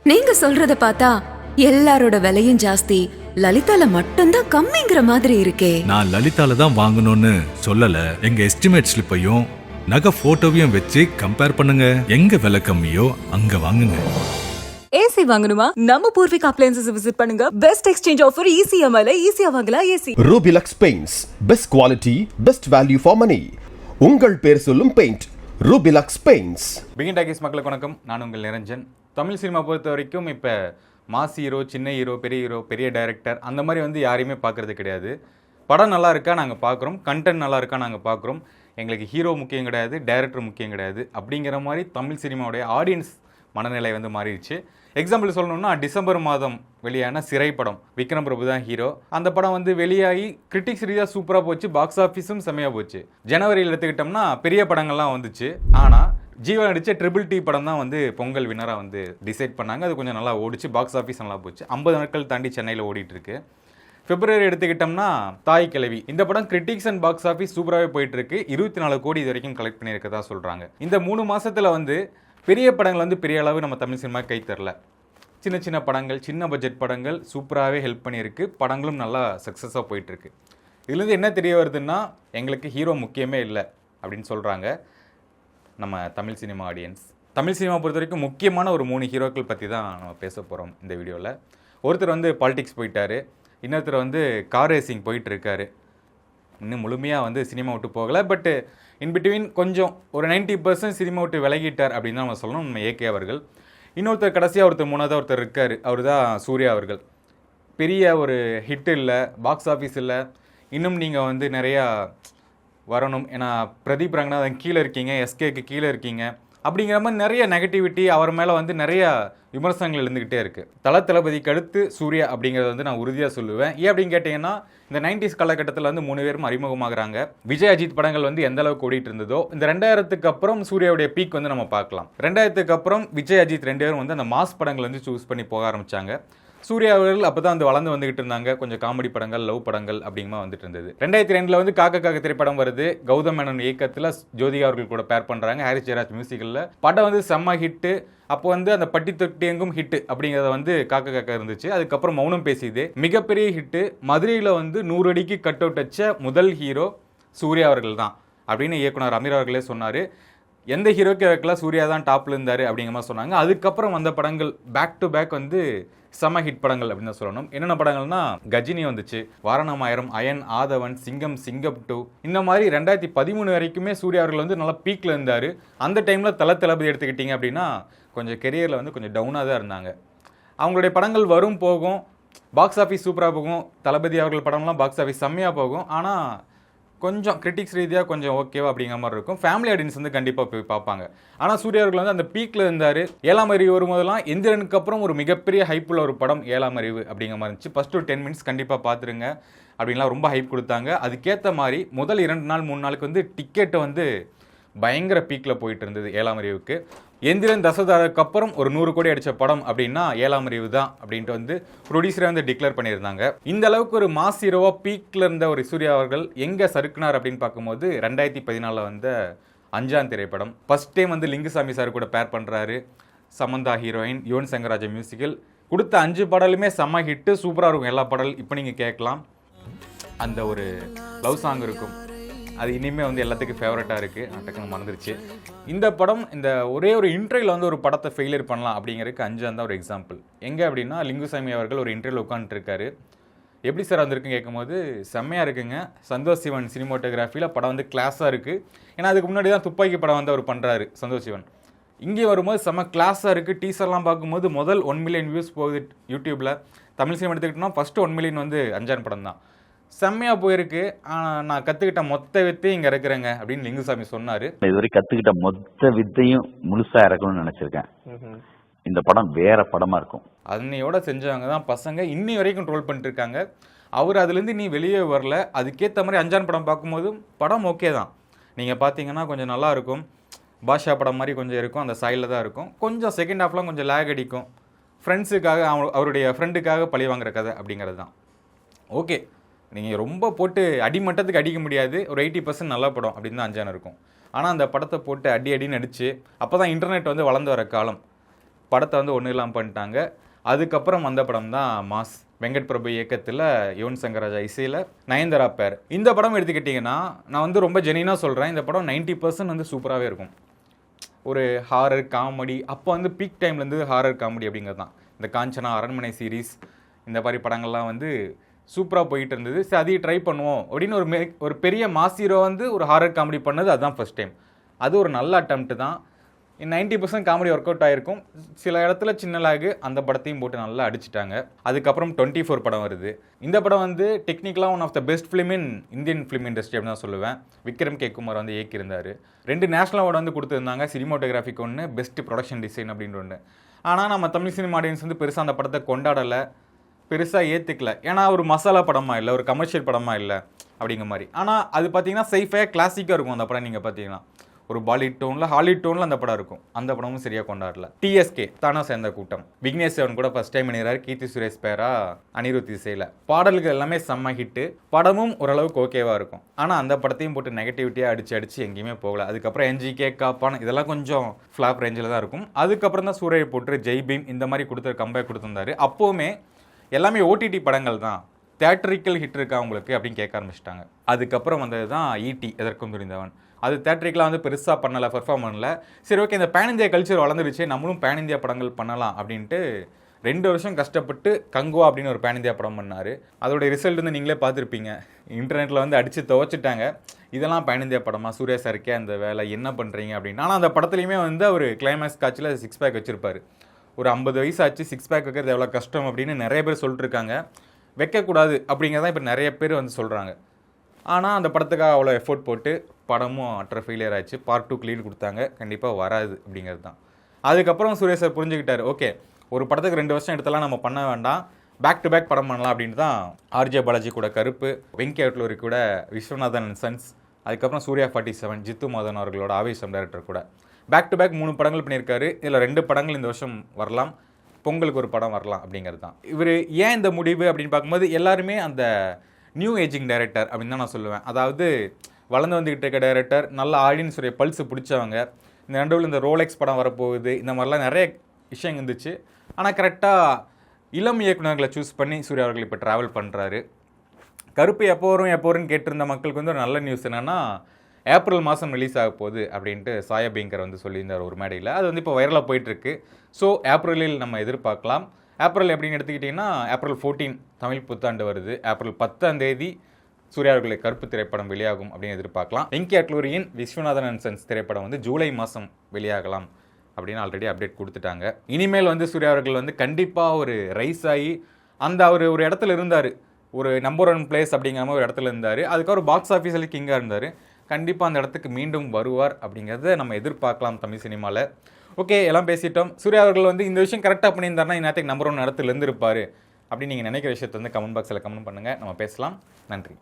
நீங்க சொல்றத பார்த்தா எல்லாரோட விலையும் ஜாஸ்தி, லலிதால மட்டும்தான் கம்மிங்கிற மாதிரி இருக்கே. நான் லலிதால தான் வாங்கணும்னு சொல்லல. எங்க எஸ்டிமேட் ஸ்லிப்பையும் நகை போட்டோவையும் வச்சு கம்பேர் பண்ணுங்க. எங்க விலை கம்மியோ அங்க வாங்குங்க. ஏசி வாங்கணுமா? நம்ம பூர்விகா அப்ளையன்சஸ் விசிட் பண்ணுங்க. பெஸ்ட் எக்ஸ்சேஞ்ச் ஆஃபர் ECMIல ஈஸியா வாங்கலாம் AC. Rubilux paints, best quality, best value for money. உங்கள் பேர் சொல்லும் paint Rubilux paints. Begin Talkies மக்களுக்கு வணக்கம். நான் உங்கள் நிரஞ்சன். தமிழ் சினிமா பொறுத்த வரைக்கும் இப்போ மாஸ் ஹீரோ, சின்ன ஹீரோ, பெரிய டைரக்டர் அந்த மாதிரி வந்து யாரையுமே பார்க்குறது கிடையாது. படம் நல்லா இருக்கா நாங்கள் பார்க்குறோம், கண்டென்ட் நல்லா இருக்கா நாங்கள் பார்க்குறோம். எங்களுக்கு ஹீரோ முக்கியம் கிடையாது, டைரக்டர் முக்கியம் கிடையாது. அப்படிங்கிற மாதிரி தமிழ் சினிமாவுடைய ஆடியன்ஸ் மனநிலை வந்து மாறிடுச்சு. எக்ஸாம்பிள் சொல்லணும்னா டிசம்பர் மாதம் வெளியான சிறை படம், விக்ரம் பிரபு தான் ஹீரோ. அந்த படம் வந்து வெளியாகி கிரிட்டிக்ஸ் ரீதியாக சூப்பராக போச்சு, பாக்ஸ் ஆஃபீஸும் செம்மையாக போச்சு. ஜனவரியில் எடுத்துக்கிட்டோம்னா பெரிய படங்கள்லாம் வந்துச்சு. ஆனால் ஜீவா நடித்த ட்ரிபிள் டி படம் தான் வந்து பொங்கல் வினராக வந்து டிசைட் பண்ணாங்க. அது கொஞ்சம் நல்லா ஓடிச்சு, பாக்ஸ் ஆஃபீஸ் நல்லா போச்சு. 50 நாட்கள் தாண்டி சென்னையில் ஓடிட்டுருக்கு. பிப்ரவரி எடுத்துக்கிட்டோம்னா தாய் கிழவி, இந்த படம் கிரிட்டிக்ஸ் அண்ட் பாக்ஸ் ஆஃபீஸ் சூப்பராகவே போயிட்டுருக்கு. 24 கோடி இது வரைக்கும் கலெக்ட் பண்ணியிருக்கதா சொல்கிறாங்க. இந்த 3 மாதத்தில் வந்து பெரிய படங்கள் வந்து பெரிய அளவு நம்ம தமிழ் சினிமா கை தரல. சின்ன சின்ன படங்கள், சின்ன பட்ஜெட் படங்கள் சூப்பராகவே ஹெல்ப் பண்ணியிருக்கு. படங்களும் நல்லா சக்ஸஸாக போயிட்டுருக்கு. இதுலேருந்து என்ன தெரிய வருதுன்னா, எங்களுக்கு ஹீரோ முக்கியமே இல்லை அப்படின்னு சொல்கிறாங்க நம்ம Tamil cinema audience. Tamil cinema பொறுத்த வரைக்கும் முக்கியமான ஒரு 3 ஹீரோக்கள் பற்றி தான் நம்ம பேச போகிறோம் இந்த வீடியோவில். ஒருத்தர் வந்து பாலிடிக்ஸ் போயிட்டார், இன்னொருத்தர் வந்து கார் ரேசிங் போயிட்டுருக்காரு. இன்னும் முழுமையாக வந்து சினிமா விட்டு போகலை. பட்டு இன்பிட்வீன் கொஞ்சம் ஒரு 90% சினிமா விட்டு விலகிட்டார் அப்படின்னு தான் நம்ம சொல்லணும், நம்ம ஏகே அவர்கள். இன்னொருத்தர் கடைசியாக ஒருத்தர் 3வது ஒருத்தர் இருக்கார், அவர் தான் சூர்யா அவர்கள். பெரிய ஒரு ஹிட் இல்லை, பாக்ஸ் ஆஃபீஸ் இல்லை. இன்னும் நீங்கள் வந்து நிறையா வரணும், ஏன்னா பிரதீப் ரங்கநாதன் கீழே இருக்கீங்க, எஸ்கேக்கு கீழே இருக்கீங்க அப்படிங்கிற மாதிரி நிறைய நெகட்டிவிட்டி அவர் மேலே வந்து நிறைய விமர்சனங்கள் இருந்துக்கிட்டே இருக்குது. தளபதிக்கு அடுத்து சூர்யா அப்படிங்கிறத வந்து நான் உறுதியாக சொல்லுவேன். ஏன் அப்படின்னு கேட்டிங்கன்னா, இந்த 90s காலகட்டத்தில் வந்து 3 பேரும் அறிமுகமாகறாங்க. விஜய் அஜித் படங்கள் வந்து எந்த அளவுக்கு ஓடிட்டு இருந்ததோ, இந்த 2000க்கு அப்புறம் சூர்யாவுடைய பீக் வந்து நம்ம பார்க்கலாம். 2000க்கு அப்புறம் விஜய் அஜித் 2 பேரும் வந்து அந்த மாஸ் படங்கள் வந்து சூஸ் பண்ணி போக ஆரம்பித்தாங்க. சூர்யா அவர்கள் அப்போ தான் வந்து வளர்ந்து வந்துகிட்டு இருந்தாங்க. கொஞ்சம் காமெடி படங்கள், லவ் படங்கள் அப்படிங்கமா வந்துட்டு இருந்தது. 2002 வந்து காக்க திரைப்படம் வருது. கௌதம் மேனன் இயக்கத்தில் ஜோதிகா அவர்கள் கூட பேர் பண்ணுறாங்க, ஹாரிஸ் ஜெயராஜ் மியூசிக்கில். படம் வந்து செம்ம ஹிட்டு. அப்போ வந்து அந்த பட்டி தொட்டி எங்கும் ஹிட்டு அப்படிங்கிறத வந்து காக்க இருந்துச்சு. அதுக்கப்புறம் மௌனம் பேசியது மிகப்பெரிய ஹிட்டு. மதுரையில் வந்து 100 அடிக்கு கட் அவுட் வச்ச முதல் ஹீரோ சூர்யா அவர்கள் தான் அப்படின்னு இயக்குனர் அமீர் அவர்களே சொன்னார். எந்த ஹீரோக்கு இருக்கலாம் சூர்யா தான் டாப்பில் இருந்தார் அப்படிங்கிற மாதிரி சொன்னாங்க. அதுக்கப்புறம் வந்த படங்கள் பேக் டு பேக் வந்து செம ஹிட் படங்கள் அப்படின்னு தான் சொல்லணும். என்னென்ன படங்கள்னா, கஜினி வந்துச்சு, வாரணமாயிரம், அயன், ஆதவன், சிங்கம், சிங்கம் 2 இந்த மாதிரி 2013 வரைக்குமே சூர்யா அவர்கள் வந்து நல்லா பீக்கில் இருந்தார். அந்த டைமில் தளபதி எடுத்துக்கிட்டிங்க அப்படின்னா கொஞ்சம் கெரியரில் வந்து கொஞ்சம் டவுனாக தான் இருந்தாங்க. அவங்களுடைய படங்கள் வரும் போகும், பாக்ஸ் ஆஃபீஸ் சூப்பராக போகும். தளபதி அவர்கள் படம்லாம் பாக்ஸ் ஆஃபீஸ் செம்மையாக போகும். ஆனால் கொஞ்சம் கிரிட்டிக்ஸ் ரீதியாக கொஞ்சம் ஓகேவா அப்படிங்கிற மாதிரி இருக்கும். ஃபேமிலி ஆடியன்ஸ் வந்து கண்டிப்பாக போய் பார்ப்பாங்க. ஆனால் சூர்யா அவர்கள் வந்து அந்த பீக்கில் இருந்தார். 7ஆம் அறிவு வரும்போதெல்லாம் எந்திரனுக்கு அப்புறம் ஒரு மிகப்பெரிய ஹைப்புள்ள ஒரு படம் 7ஆம் அறிவு அப்படிங்கிற மாதிரி இருந்துச்சு. ஃபஸ்ட்டு ஒரு 10 மினிட்ஸ் கண்டிப்பாக பார்த்துருங்க அப்படின்லாம் ரொம்ப ஹைப் கொடுத்தாங்க. அதுக்கேற்ற மாதிரி முதல் 2 நாள் 3 நாளுக்கு வந்து டிக்கெட்டு வந்து பயங்கர பீக்கில் போயிட்டு இருந்தது 7ஆம் அறிவுக்கு. எந்திரன் தசதாருக்கு அப்புறம் ஒரு 100 கோடி அடித்த படம் அப்படின்னா 7ஆம் அறிவு தான் அப்படின்ட்டு வந்து ப்ரொடியூசரை வந்து டிக்ளேர் பண்ணியிருந்தாங்க. இந்த அளவுக்கு ஒரு மாஸ் ஹீரோவாக பீக்கில் இருந்த ஒரு சூர்யா அவர்கள் எங்கே சறுக்குனார் அப்படின்னு பார்க்கும்போது 2014 வந்த 5ஆம் திரைப்படம். ஃபஸ்ட் டைம் வந்து லிங்குசாமி சார் கூட பேர் பண்ணுறாரு. Samantha heroine, Yuvan Shankar Raja musical. கொடுத்த 5 பாடலுமே செம்ம ஹிட்டு, சூப்பராக இருக்கும் எல்லா பாடல். இப்போ நீங்கள் கேட்கலாம், அந்த ஒரு லவ் சாங் இருக்கும், அது இனிமேல் வந்து எல்லாத்துக்கும் ஃபேவரட்டாக இருக்குது. டக்குன்னு மறந்துருச்சு. இந்த படம் இந்த ஒரே ஒரு இன்டர்வியூவில் வந்து ஒரு படத்தை ஃபெயிலியர் பண்ணலாம் அப்படிங்கிறதுக்கு 5 தான் ஒரு எக்ஸாம்பிள். எங்கே அப்படின்னா, லிங்குசாமி அவர்கள் ஒரு இன்டர்வியூவில் உட்காந்துருக்காரு. எப்படி சார் வந்திருக்குன்னு கேட்கும்போது, செம்மையாக இருக்குங்க, சந்தோஷ் சிவன் சினிமோட்டோகிராஃபியில் படம் வந்து கிளாஸாக இருக்குது. ஏன்னா அதுக்கு முன்னாடி தான் துப்பாக்கி படம் வந்து அவர் பண்ணுறாரு சந்தோஷ் சிவன். இங்கே வரும்போது செம்ம கிளாஸாக இருக்குது. டீசர்லாம் பார்க்கும்போது முதல் 1 மில்லியன் வியூஸ் போகுது யூடியூப்பில். தமிழ் சினிமா எடுத்துக்கிட்டோம்னா ஃபஸ்ட்டு 1 மில்லியன் வந்து 5ஆம் படம் தான். செம்மையாக போயிருக்கு. நான் கற்றுக்கிட்ட மொத்த வித்தையும் இங்கே இருக்கிறேங்க அப்படின்னு லிங்குசாமி சொன்னார். இதுவரை கற்றுக்கிட்ட மொத்த வித்தையும் முழுசாக இறக்கணும்னு நினச்சிருக்கேன். இந்த படம் வேற படமாக இருக்கும். அன்னையோட செஞ்சவங்க தான் பசங்க இன்னி வரைக்கும் ட்ரோல் பண்ணிட்டு இருக்காங்க. அவர் அதுலேருந்து நீ வெளியே வரல. அதுக்கேற்ற மாதிரி 5ஆம் படம் பார்க்கும்போது படம் ஓகே தான். நீங்கள் பார்த்தீங்கன்னா கொஞ்சம் நல்லா இருக்கும். பாஷா படம் மாதிரி கொஞ்சம் இருக்கும், அந்த சைடில் தான் இருக்கும். கொஞ்சம் செகண்ட் ஹாஃப்லாம் கொஞ்சம் லேக் அடிக்கும். ஃப்ரெண்ட்ஸுக்காக அவருடைய ஃப்ரெண்டுக்காக பழி வாங்குற கதை அப்படிங்கிறது தான். ஓகே, நீங்கள் ரொம்ப போட்டு அடிமட்டத்துக்கு அடிக்க முடியாது. ஒரு 80% நல்ல படம் அப்படின்னு தான் 5ஆம் இருக்கும். ஆனால் அந்த படத்தை போட்டு அடின்னு அடித்து அப்போ தான் இன்டர்நெட் வந்து வளர்ந்து வர காலம். படத்தை வந்து ஒன்றும் இல்லாமல் பண்ணிட்டாங்க. அதுக்கப்புறம் வந்த படம் தான் மாஸ். வெங்கட் பிரபு இயக்கத்தில் யுவன் சங்கர் ராஜா இசையில் நயன்தாரா பேர். இந்த படம் எடுத்துக்கிட்டிங்கன்னா நான் வந்து ரொம்ப ஜெனினாக சொல்கிறேன், இந்த படம் 90% வந்து சூப்பராகவே இருக்கும். ஒரு ஹாரர் காமெடி, அப்போ வந்து பீக் டைம்லேருந்து ஹாரர் காமெடி அப்படிங்கிறது தான். இந்த காஞ்சனா, அரண்மனை சீரீஸ், இந்த மாதிரி படங்கள்லாம் வந்து சூப்பராக போயிட்டு இருந்தது. சரி அதையும் ட்ரை பண்ணுவோம் அப்படின்னு ஒரு பெரிய மாஸ் ஹீரோ வந்து ஒரு ஹாரர் காமெடி பண்ணது அதுதான் ஃபர்ஸ்ட் டைம். அது ஒரு நல்ல அட்டெம்ப்ட் தான். 90% காமெடி ஒர்க் அவுட் ஆகிருக்கும். சில இடத்துல சின்ன லாகு, அந்த படத்தையும் போட்டு நல்லா அடிச்சிட்டாங்க. அதுக்கப்புறம் 24 படம் வருது. இந்த படம் வந்து டெக்னிக்கலாக one of the best film in Indian film industry அப்படின்னு தான் சொல்லுவேன். விக்ரம் கே குமார் வந்து இயக்கியிருந்தார். 2 நேஷனல் அவார்டு வந்து கொடுத்துருந்தாங்க. சினிமோட்டோகிராஃபிக்கு ஒன்று, பெஸ்ட் ப்ரொடக்ஷன் டிசைன் அப்படின்ற ஒன்று. ஆனால் நம்ம தமிழ் சினிமா ஆடியன்ஸ் வந்து பெருசாக அந்த படத்தை கொண்டாடலை, பெருசாக ஏற்றுக்கல. ஏன்னா ஒரு மசாலா படமாக இல்லை, ஒரு கமர்ஷியல் படமாக இல்லை அப்படிங்கிற மாதிரி. ஆனால் அது பார்த்தீங்கன்னா சைஃபையாக கிளாசிக்காக இருக்கும் அந்த படம். நீங்கள் பார்த்தீங்கன்னா ஒரு பாலிவுட் டோனில், ஹாலிவுட் டோனில் அந்த படம் இருக்கும். அந்த படமும் சரியாக கொண்டாடல. டிஎஸ்கே தானா சேர்ந்த கூட்டம், விக்னேஷ் சிவன் கூட ஃபர்ஸ்ட் டைம் இணைகிறார். கீர்த்தி சுரேஷ் பேரா அனிருத் இசையில். பாடல்கள் எல்லாமே செம்ம ஹிட்டு. படமும் ஓரளவுக்கு ஓகேவாக இருக்கும். ஆனால் அந்த படத்தையும் போட்டு நெகட்டிவிட்டியாக அடிச்சு எங்கேயுமே போகல. அதுக்கப்புறம் என்ஜிகே, காப்பான் இதெல்லாம் கொஞ்சம் ஃப்ளாப் ரேஞ்சில் தான் இருக்கும். அதுக்கப்புறம் தான் சூரிய போட்டு ஜெய் பீம் இந்த மாதிரி கம்பேக் கொடுத்துருந்தாரு. அப்போவுமே எல்லாமே ஓடிடி படங்கள் தான், தேட்டரிக்கல் ஹிட் இருக்கா உங்களுக்கு அப்படின்னு கேட்க ஆரம்பிச்சிட்டாங்க. அதுக்கப்புறம் வந்தது தான் ஈட்டி, எதற்கும் துணிந்தவன். அது தேட்டரிக்கெலாம் வந்து பெருசாக பண்ணலை, பெர்ஃபார்ம் பண்ணல. சரி ஓகே, இந்த பேன் இந்தியா கல்ச்சர் வளர்ந்துருச்சு, நம்மளும் பேன் இந்தியா படங்கள் பண்ணலாம் அப்படின்ட்டு 2 வருஷம் கஷ்டப்பட்டு கங்குவா அப்படின்னு ஒரு பேன் இந்தியா படம் பண்ணார். அதோடைய ரிசல்ட் வந்து நீங்களே பார்த்துருப்பீங்க. இன்டர்நெட்டில் வந்து அடித்து துவச்சிட்டாங்க. இதெல்லாம் பேன் இந்தியா படமா, சூர்யா சாருக்கே அந்த வேலை, என்ன பண்ணுறீங்க அப்படின்னு. ஆனால் அந்த படத்துலையுமே வந்து ஒரு கிளைமேக்ஸ் காட்சியில் 6 பேக் வச்சுருப்பார். ஒரு 50 வயசு ஆச்சு 6 பேக் வைக்கிறது எவ்வளோ கஷ்டம் அப்படின்னு நிறைய பேர் சொல்லிட்டுருக்காங்க. வைக்கக்கூடாது அப்படிங்கிறதான் இப்போ நிறைய பேர் வந்து சொல்கிறாங்க. ஆனால் அந்த படத்துக்காக அவ்வளோ எஃபோர்ட் போட்டு படமும் அட்டர் ஃபெயிலியர் ஆச்சு. பார்ட் 2 க்ளீன் கொடுத்தாங்க, கண்டிப்பாக வராது அப்படிங்கிறது தான். அதுக்கப்புறம் சூர்யா சார் புரிஞ்சுக்கிட்டார், ஓகே ஒரு படத்துக்கு 2 வருஷம் எடுத்தலாம் நம்ம பண்ண வேண்டாம், பேக் டு பேக் படம் பண்ணலாம் அப்படின்னு தான் ஆர்ஜே பாலாஜி கூட கருப்பு, வெங்கி அட்லூரி கூட விஸ்வநாதன் அண்ட் சன்ஸ், அதுக்கப்புறம் சூர்யா 47 ஜித்து மோதன் அவர்களோட ஆவேசம் டைரக்டர் கூட பேக் டு பேக் 3 படங்கள் பண்ணியிருக்காரு. இதில் 2 படங்கள் இந்த வருஷம் வரலாம், பொங்கலுக்கு ஒரு படம் வரலாம் அப்படிங்கிறது தான். இவர் ஏன் இந்த முடிவு அப்படின்னு பார்க்கும்போது எல்லாருமே அந்த நியூ ஏஜிங் டைரக்டர் அப்படின்னு தான் நான் சொல்லுவேன். அதாவது வளர்ந்து வந்துக்கிட்டு இருக்க டைரக்டர், நல்ல ஆடியன்ஸுடைய பல்ஸ் பிடிச்சவங்க. இந்த நடுவில் இந்த ரோலெக்ஸ் படம் வரப்போகுது, இந்த மாதிரிலாம் நிறைய விஷயம் இருந்துச்சு. ஆனால் கரெக்டாக இளம் இயக்குநர்களை சூஸ் பண்ணி சூர்யா அவர்கள் இப்போ ட்ராவல் பண்ணுறாரு. கருப்பு எப்போ வரும்னு கேட்டிருந்த மக்களுக்கு வந்து ஒரு நல்ல நியூஸ் என்னென்னா, ஏப்ரல் மாதம் ரிலீஸ் ஆக போகுது அப்படின்ட்டு சாயா பீங்கர் வந்து சொல்லியிருந்தார் ஒரு மேடையில். அது வந்து இப்போ வைரலாக போயிட்டுருக்கு. ஸோ ஏப்ரலில் நம்ம எதிர்பார்க்கலாம். ஏப்ரல் எப்படின்னு எடுத்துக்கிட்டிங்கன்னா, ஏப்ரல் 14 தமிழ் புத்தாண்டு வருது. ஏப்ரல் 10ஆம் தேதி சூர்யா அவர்களுடைய கருப்பு திரைப்படம் வெளியாகும் அப்படின்னு எதிர்பார்க்கலாம். வெங்கி அட்லூரியின் விஸ்வநாதன் அண்ட் சன்ஸ் திரைப்படம் வந்து ஜூலை மாதம் வெளியாகலாம் அப்படின்னு ஆல்ரெடி அப்டேட் கொடுத்துட்டாங்க. இனிமேல் வந்து சூர்யா அவர்கள் வந்து கண்டிப்பாக ஒரு ரைஸ் ஆகி அந்த அவர் ஒரு இடத்துல இருந்தார், ஒரு நம்பர் 1 பிளேஸ் அப்படிங்கிற மாதிரி ஒரு இடத்துல இருந்தார். அதுக்கப்புறம் பாக்ஸ் ஆஃபீஸில் கிங்காக இருந்தார். கண்டிப்பாக அந்த இடத்துக்கு மீண்டும் வருவார் அப்படிங்கிறத நம்ம எதிர்பார்க்கலாம் தமிழ் சினிமாவில். ஓகே, எல்லாம் பேசிட்டோம். சூர்யா அவர்கள் வந்து இந்த விஷயம் கரெக்டாக பண்ணியிருந்தாருன்னா இந்நேரத்துக்கு நம்பர் 1 இடத்துல இருந்திருப்பார் அப்படின்னு நீங்கள் நினைக்கிற விஷயத்தை வந்து கமெண்ட் பாக்ஸில் கமெண்ட் பண்ணுங்கள், நம்ம பேசலாம். நன்றி.